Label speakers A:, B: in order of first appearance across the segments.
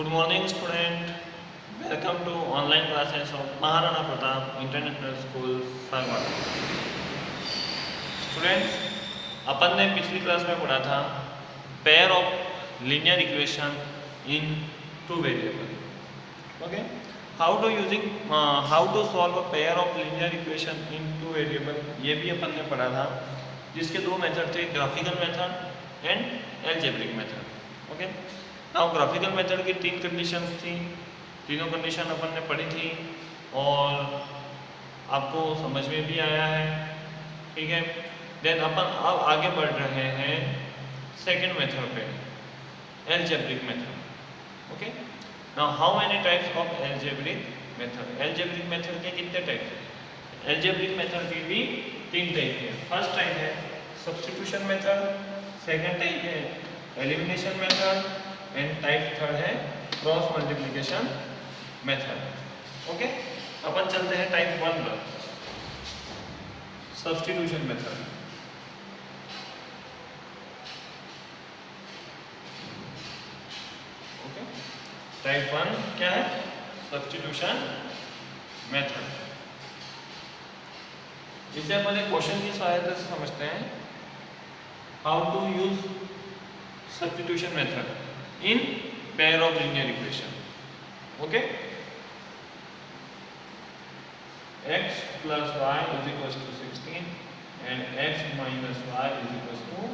A: Good morning, student. Welcome to online classes of Maharana Pratap International School, Salwada. Students, अपन ने पिछली class में पढ़ा था pair of linear equation in two variable. Okay, how to solve a pair of linear equation in two variable, ये भी अपन ने पढ़ा था, जिसके दो मेथड थे, graphical method and algebraic method. Okay, now graphical method की तीन कंडीशंस थी, तीनों कंडीशन अपन ने पढ़ी थी और आपको समझ में भी आया है. ठीक है, देन अपन अब आगे बढ़ रहे हैं सेकंड मेथड पे, algebraic method. Okay, now how many types of algebraic method. Algebraic method के कितने टाइप्स हैं? एल्जेब्रिक मेथड के भी तीन टाइप है. फर्स्ट टाइप है सब्स्टिट्यूशन मेथड, सेकंड टाइप है elimination method and type third है क्रॉस मल्टीप्लिकेशन मेथड. ओके, अपन चलते हैं टाइप 1 पर, सब्स्टिट्यूशन मेथड. ओके, टाइप 1 क्या है? Substitution method. इसे अपन एक क्वेश्चन की सहायता से समझते हैं. How to use substitution method in pair of linear equation. Okay, x plus y is equals to 16 and x minus y is equals to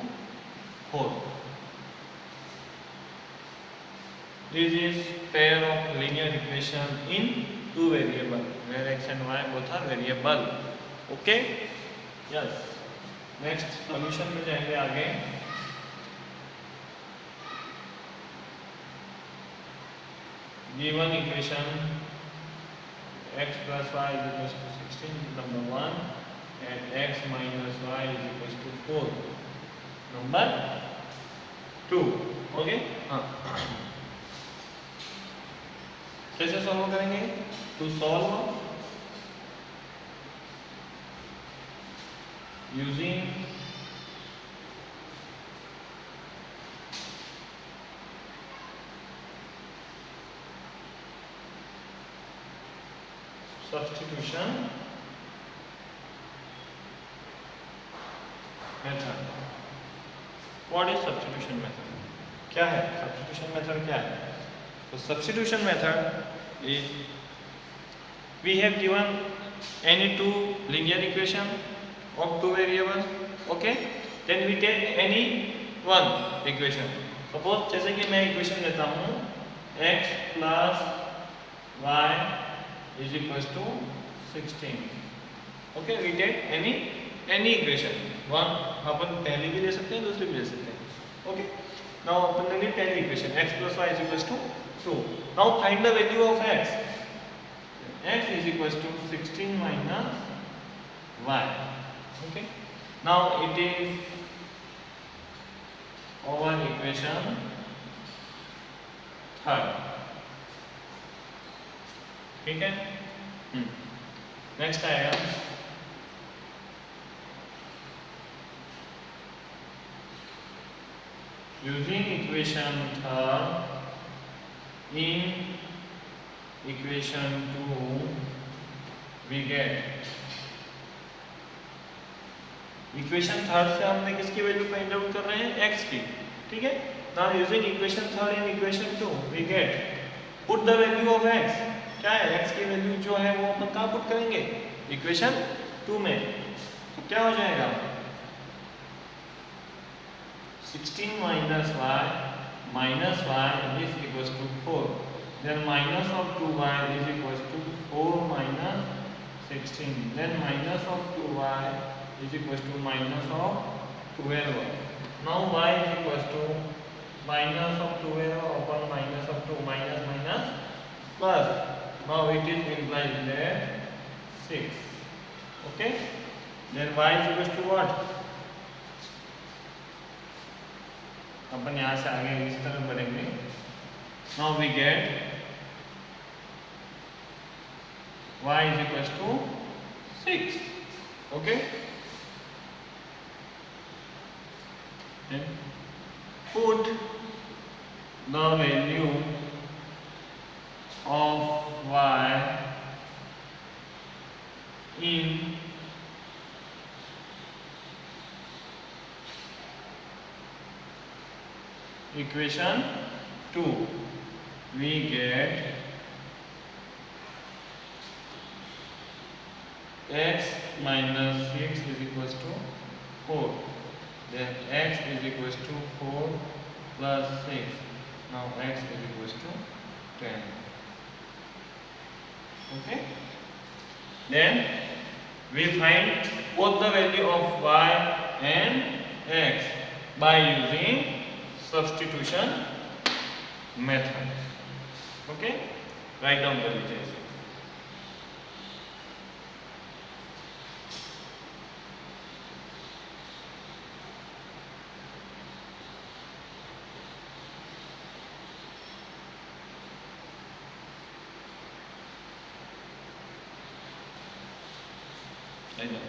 A: 4. This is pair of linear equation in two variable where x and y both are variable. Okay, yes. Next solution में जाएंगे आगे. Given equation x plus y is equals to 16 number 1 and x minus y is equals to 4 number 2. Okay, हाँ, कैसे solve करेंगे? To solve using substitution method. What is substitution method? क्या है substitution method? क्या है? So substitution method is we have given any two linear equation of two variable. Okay, then we take any one equation. Suppose जैसे कि मैं equation लेता हूँ x plus y is equals to 16. Okay, we take any equation. One अपन पहली भी ले सकते हैं, दूसरी भी ले सकते हैं. Okay, now अपन लेंगे पहली equation x plus y is equals to 2. Now find the value of x. X is equals to 16 minus y. Okay, now it is our equation third. ठीक है. नेक्स्ट आएगा using equation third in equation 2 we get. Equation third से हमने किसकी value find out कर रहे हैं? x की. ठीक है, now using equation third in equation 2 we get put the value of x. क्या है? x की वैल्यू जो है वो अपन कहाँ पुट करेंगे? इक्वेशन 2 में. तो क्या हो जाएगा? 16 minus y is equals to 4. Then minus of 2y is equals to 4 minus 16. Then minus of 2y is equals to minus of 12. Now y is equals to minus of 12 upon minus of 2 minus plus. Now it is implies that 6. Okay, then y is equals to what? अपन यहाँ से आगे इस तरफ बढ़ेंगे. Now we get y is equals to 6. Okay, then put the value of y in equation 2, we get x minus 6 is equals to 4. Then x is equals to 4 plus 6. Now x is equals to 10. Okay. Then we find both the value of y and x by using substitution method. Okay. Write down the details. I know.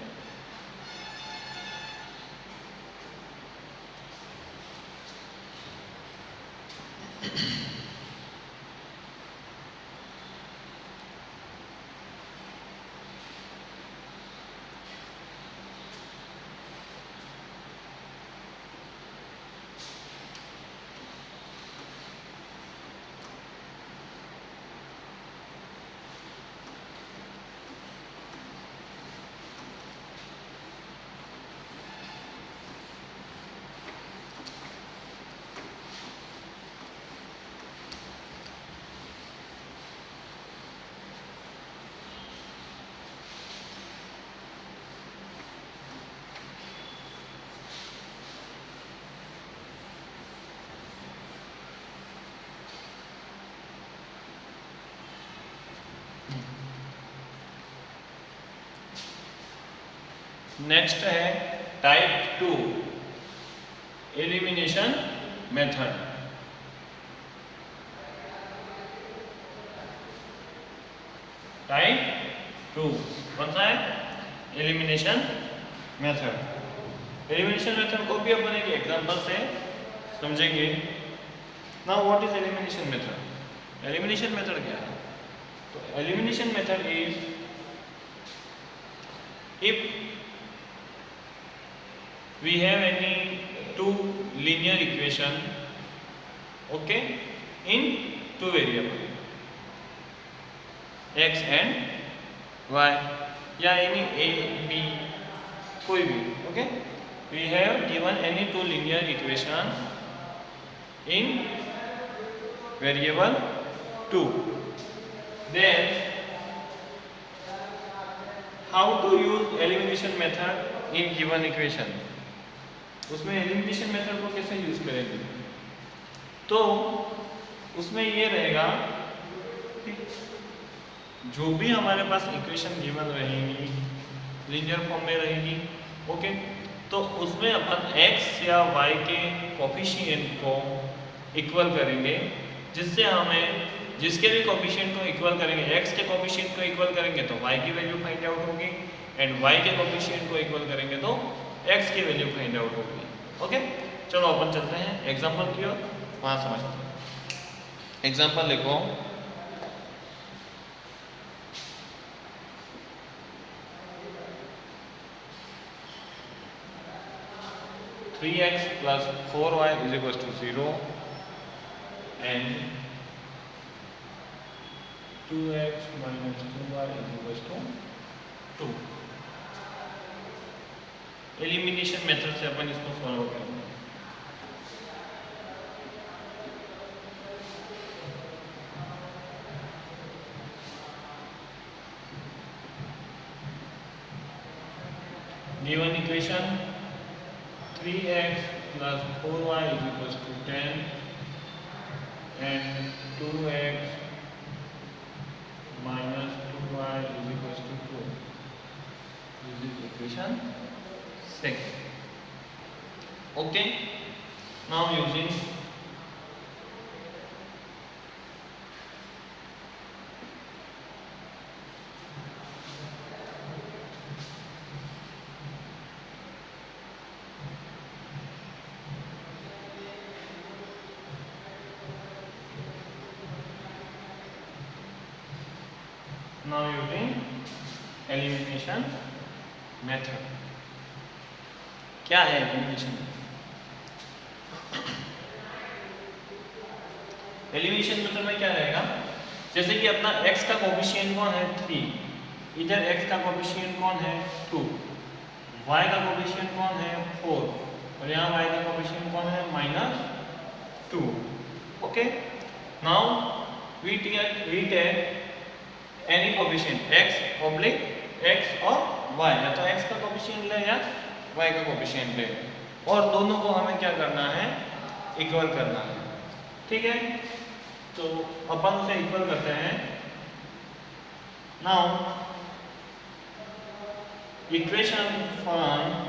A: Next है type 2 elimination method. Type 2 कौन सा है? Elimination method. Elimination method को भी अपन एक example से समझेंगे। Now what is elimination method? Elimination method क्या है? तो elimination method is if we have any two linear equation, okay, in two variable x and y या any a b कोई भी, okay, we have given any two linear equation in variable 2, then how to use elimination method in given equation? उसमें elimination method को कैसे use करेंगे? तो उसमें ये रहेगा कि जो भी हमारे पास इक्वेशन गिवन रहेंगी लीनियर फॉर्म में रहेगी, ओके, तो उसमें अपन x या y के कोफिशिएंट को इक्वल करेंगे, जिससे हमें जिसके भी कोफिशिएंट को इक्वल करेंगे, x के कोफिशिएंट को इक्वल करेंगे तो y की वैल्यू फाइंड आउट होगी, एंड y के कोफिशिएंट को इक्वल करेंगे तो x की वैल्यू फाइंड आउट होगी। ओके, चलो अपन चलते हैं एग्जांपल की ओर, वहां समझते हैं। एग्जांपल लिखो, three X plus 4y is equal to 0 and 2x minus 2y is equals to 2। Elimination method से अपन इसको सॉल्व करेंगे। Given equation 3x plus 4y is equals to 10 and 2x minus 2y is equals to 2. This is equation 6. Okay. Now using now using elimination method. क्या है elimination? Elimination method में क्या रहेगा, जैसे कि अपना x का कोफिशिएंट कौन है 3, इधर x का कोफिशिएंट कौन है 2, y का कोफिशिएंट कौन है 4 और यहाँ y का कोफिशिएंट कौन है -2. Okay, now we take any coefficient x oblique x और y, या तो x का कोफिशिएंट ले या y का कोफिशिएंट ले, और दोनों को हमें क्या करना है, इक्वल करना है. ठीक है, तो अपन उसे इक्वल करते हैं. Now equation from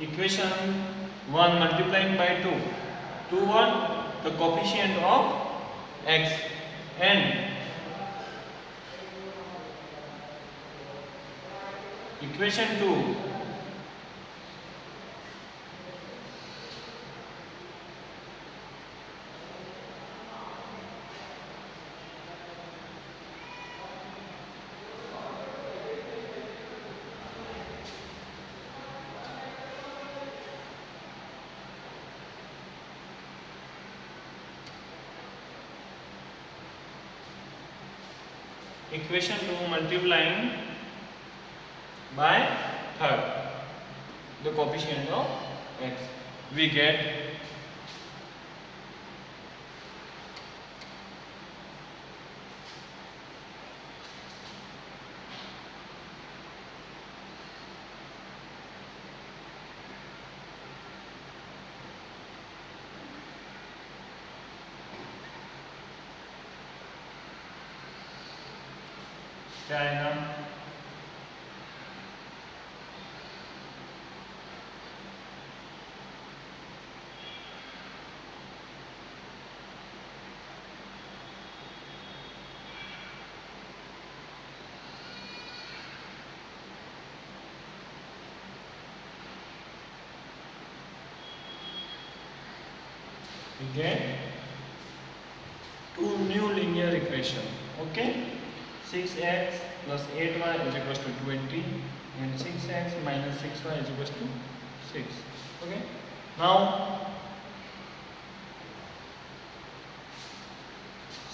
A: equation 1 multiplying by 2 what, the coefficient of x, and equation 2 equation 2 multiplying by third the coefficient of x, we get क्या आएगा, we get two new linear equation. Okay, 6x plus 8y is equals to 20 and 6x minus 6y is equals to 6. Okay, now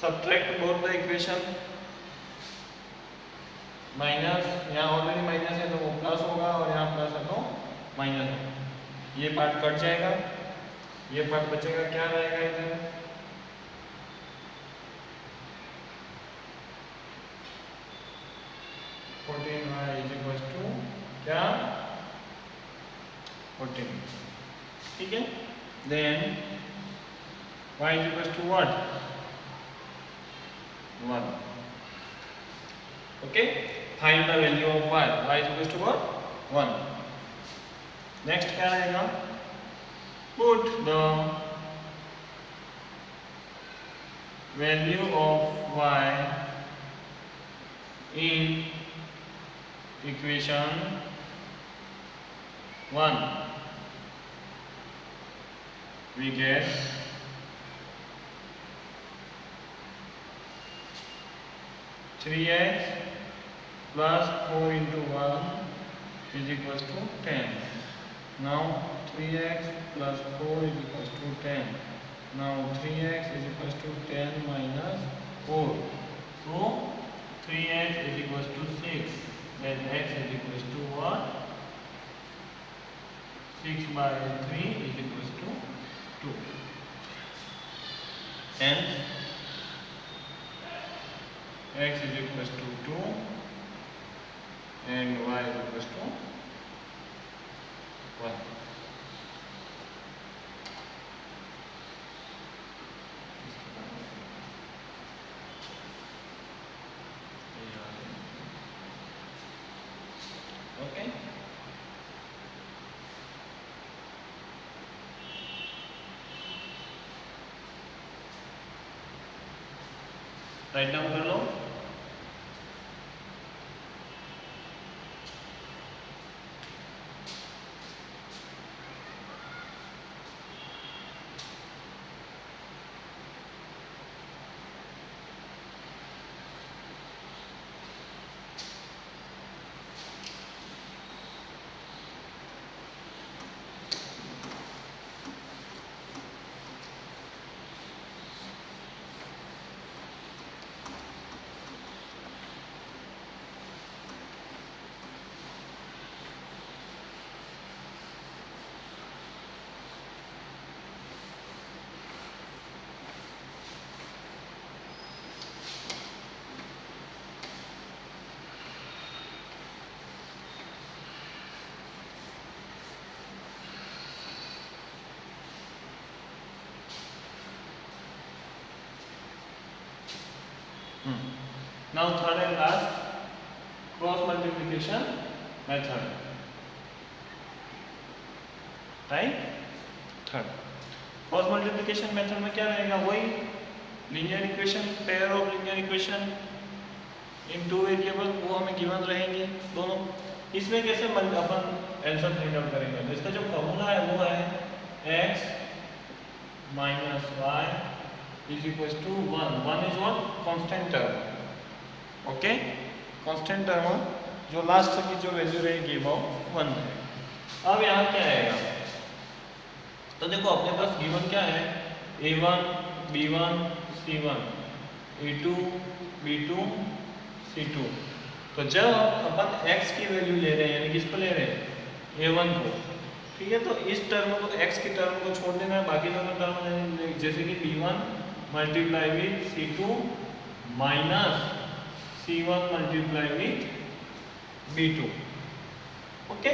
A: subtract both the equation. Minus, यहाँ already minus है तो वो plus होगा और यहाँ plus है तो minus होगा. ये पार्ट कट जाएगा, ये पार्ट बचेगा, क्या रहेगा इधर 14y is equals to क्या 14. ठीक है, then y is equals to what 1. Okay, find the value of y is equals to what 1. next क्या रहेगा, put the value of y in equation 1. We get 3x plus 4 into 1 is equals to 10. Now 3x plus 4 is equals to 10. Now 3x is equals to 10 minus 4. So 3x is equals to 6. Then x is equals to what? 6 by 3 is equals to 2. Hence x is equals to 2 and y is equals to 1. Okay. Write down कर लो. Now third and last, cross multiplication method. Right? Third, cross multiplication method में क्या रहेगा? वही linear equation, pair of linear equation in two variable, वो हमें given रहेंगे दोनों। इसमें कैसे अपन आंसर फाइंड आउट करेंगे? तो इसका जो फॉर्मूला है वो है x minus Y is equal to 1। 1 is what? Constant term. Okay, constant term जो लास्ट की जो वैल्यू रहेगी वो 1 है। अब यहाँ क्या आएगा? तो देखो अपने पास गिवन क्या है? a1 b1 c1 a2 b2 c2। तो जब अपन x की वैल्यू ले रहे हैं, यानी किसको ले रहे हैं? a1 को, ठीक है। तो इस टर्म को, x की टर्म को छोड़ देना है, बाकी दोनों टर्म जैसे कि b1 multiply with c2 minus c1 multiply with b2। Okay,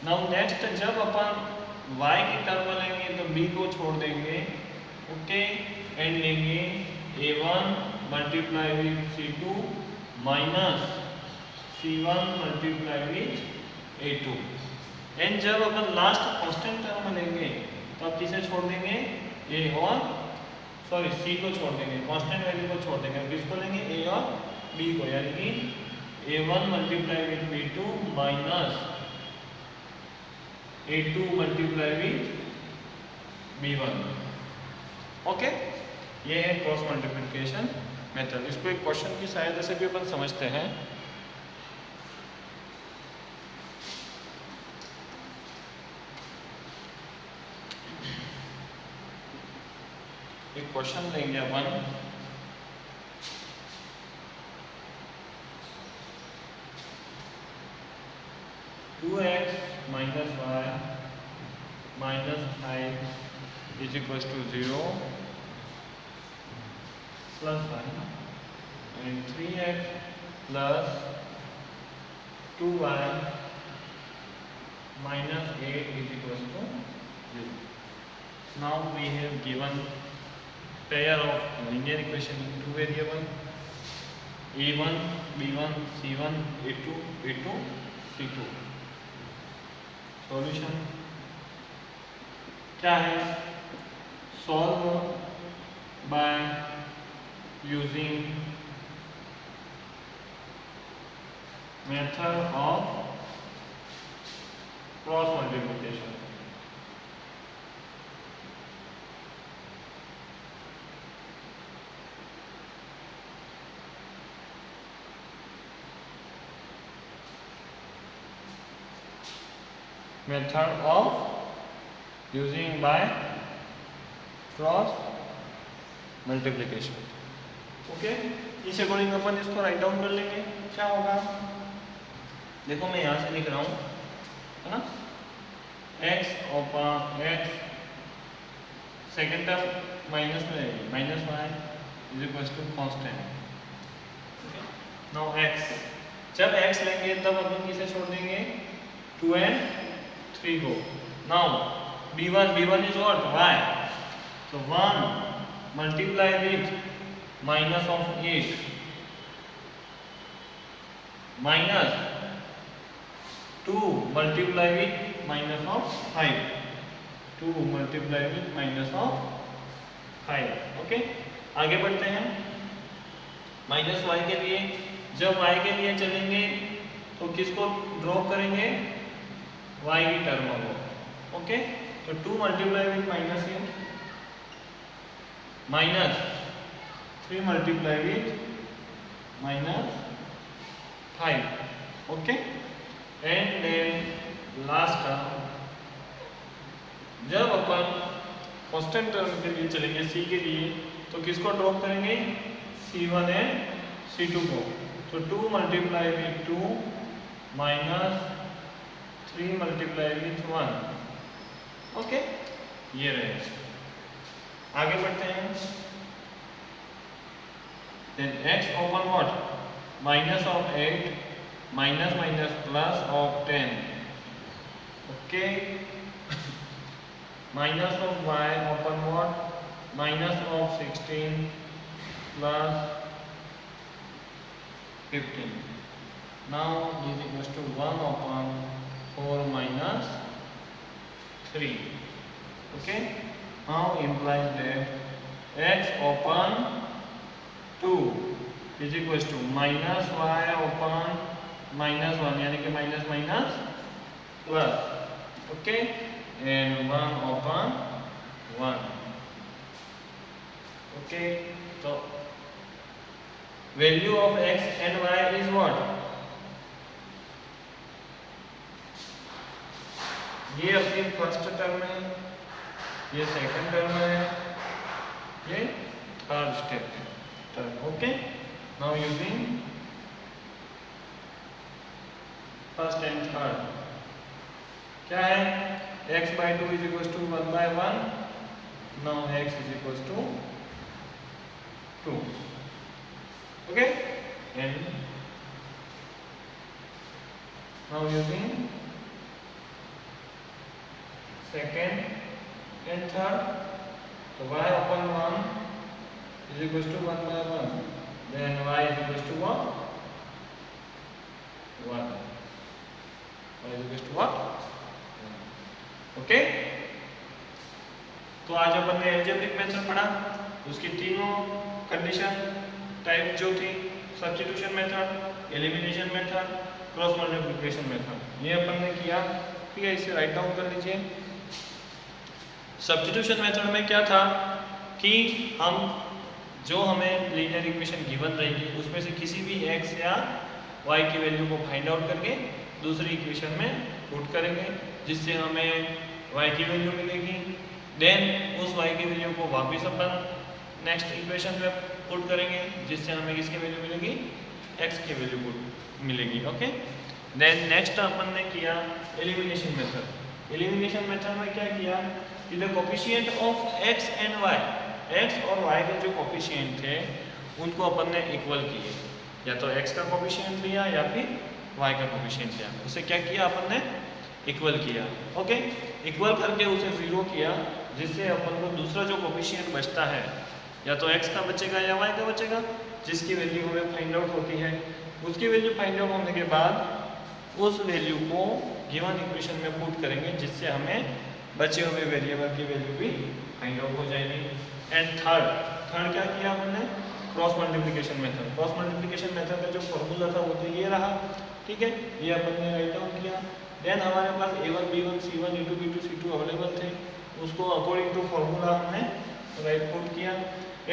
A: now next जब अपन y की टर्म लेंगे तो b को छोड़ देंगे, ओके, एंड लेंगे a1 multiply with c2 minus c1 multiply with a2। And जब अपन लास्ट कांस्टेंट टर्म लेंगे तो अब किसे छोड़ देंगे? a और c को छोड़ देंगे, कांस्टेंट वैल्यू को छोड़ देंगे। अब किसको लेंगे? a और b को, यानी कि a1 multiply with b2 minus a2 multiply with b1। Okay, ये है क्रॉस मल्टीप्लिकेशन मेथड। इसको एक क्वेश्चन की सहायता से भी अपन समझते हैं। एक क्वेश्चन लेंगे अपन, two X minus Y minus 5 is equal to 0 plus 1 and 3x plus 2y minus 8 is equals to 0. Now we have given pair of linear equation in two variable a1 b1 c1 a2 b2 c2। Solution क्या है? Solve by using method of cross multiplication। method of using by cross multiplication। Okay, इस according अपन इसको write down कर लेंगे। क्या होगा? देखो मैं यहाँ से लिख रहा हूँ, है ना, x upon x, second term minus में रहेगी, minus Y is equal to constant. Now x, जब x लेंगे तब अपन किसे छोड़ देंगे? 2 and 3 को। Now b1 is what? y। तो 1 multiply with minus of 8 minus 2 multiply with minus of 5, 2 multiply with minus of 5। Okay, आगे बढ़ते हैं। माइनस वाई के लिए, जब वाई के लिए चलेंगे तो किसको ड्रॉप करेंगे? वाई की टर्म को। ओके, तो 2 multiply with minus 8 minus 3 multiply with minus 5। Okay, and then last term, जब अपन कांस्टेंट टर्म के लिए चलेंगे c के लिए तो किसको ड्रॉप करेंगे? c1 एंड c2 को। तो 2 multiply with 2 minus 3 multiply with 1। Okay, ये रहे। आगे बढ़ते हैं। Then x upon what? Minus of 8 minus minus plus of 10। Okay, minus of y upon what? Minus of 16 plus 15. Now is equals to 1 upon 4 minus 3. Okay. Now implies that x upon 2 is equals to minus y upon minus 1, यानी कि minus minus plus. Okay. And 1 upon 1. Okay. तो value of x and y is what? ये अपनी first term है, ये second term है, ये third step है term. Okay. Now using first and third क्या है? x by 2 is equals to 1 by 1. Now x is equals to 2. Okay. And now using second and third, so y upon 1 is equals to 1 by 1. Then y is equals to what? 1. Y is equals to what? Okay. तो आज अपन ने algebraic method पढ़ा. उसकी तीनों condition type जो थी, substitution method, elimination method, cross multiplication method, ये अपन ने किया. ठीक है. इसे राइट डाउन कर लीजिए. सब्स्टिट्यूशन मेथड में क्या था कि हम जो हमें लीनियर इक्वेशन गिवन रहेगी उसमें से किसी भी x या y की वैल्यू को फाइंड आउट करके दूसरी इक्वेशन में पुट करेंगे, जिससे हमें y की वैल्यू मिलेगी. देन उस y की वैल्यू को वापस अपन नेक्स्ट इक्वेशन में पुट करेंगे, जिससे हमें किसकी वैल्यू मिलेगी? x की वैल्यू मिलेगी. ओके. देन नेक्स्ट अपन ने किया एलिमिनेशन मेथड. एलिमिनेशन मेथड में क्या किया कि the coefficient of x and y, x और y के जो कोफिशिएंट थे उनको अपन ने इक्वल किए. या तो x का कोफिशिएंट लिया या फिर y का कोफिशिएंट लिया. उसे क्या किया अपन ने? इक्वल किया. ओके. इक्वल करके उसे जीरो किया, जिससे अपन को दूसरा जो कोफिशिएंट बचता है या तो x का बचेगा या y का बचेगा, जिसकी वैल्यू हमें फाइंड आउट होती है. उसकी वैल्यू फाइंड आउट होने के बाद उस वैल्यू को गिवन इक्वेशन में पुट करेंगे, जिससे हमें बचे हुए वेरिएबल की वैल्यू भी फाइंड आउट हो जाएगी. एंड थर्ड क्या किया हमने? Cross multiplication method. Cross multiplication method का जो फॉर्मूला था वो तो ये रहा. ठीक है. ये अपन ने राइट डाउन किया. देन हमारे पास a1 b1 c1 e2 b2 c2 available थे. उसको अकॉर्डिंग टू फॉर्मूला हमने राइट पुट किया.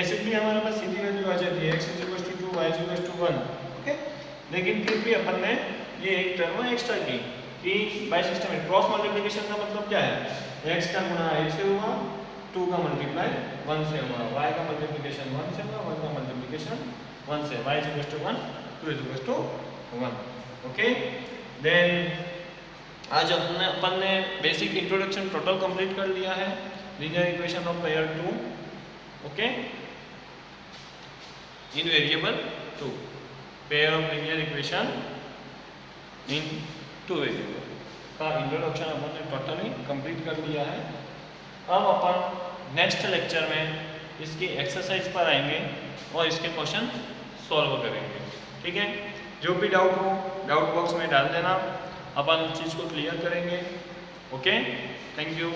A: ऐसे भी हमारे पास सीधी वैल्यू आ जाती है x = 2 y = 1. ओके. लेकिन फिर भी अपन ने ये एक टर्म एक्स्ट्रा की कि बाय सिस्टम में क्रॉस मल्टीप्लिकेशन का मतलब क्या है? x का गुणा 8 से हुआ, 2 का मल्टीप्लाई 1 से हुआ, y का मल्टीप्लिकेशन 1 से हुआ, 1 का मल्टीप्लिकेशन 1 से, y = 1, 2 = 1. ओके. देन आज अपन ने बेसिक इंट्रोडक्शन टोटल कंप्लीट कर लिया है. Linear equation of pair 2. Okay. In variable 2, pair of linear equation in 2 variable का इंट्रोडक्शन अपन ने टोटली कंप्लीट कर लिया है. अब अपन नेक्स्ट लेक्चर में इसकी एक्सरसाइज पर आएंगे और इसके क्वेश्चन सॉल्व करेंगे. ठीक है. जो भी डाउट हो डाउट बॉक्स में डाल देना, अपन उस चीज़ को क्लियर करेंगे. ओके. Thank you.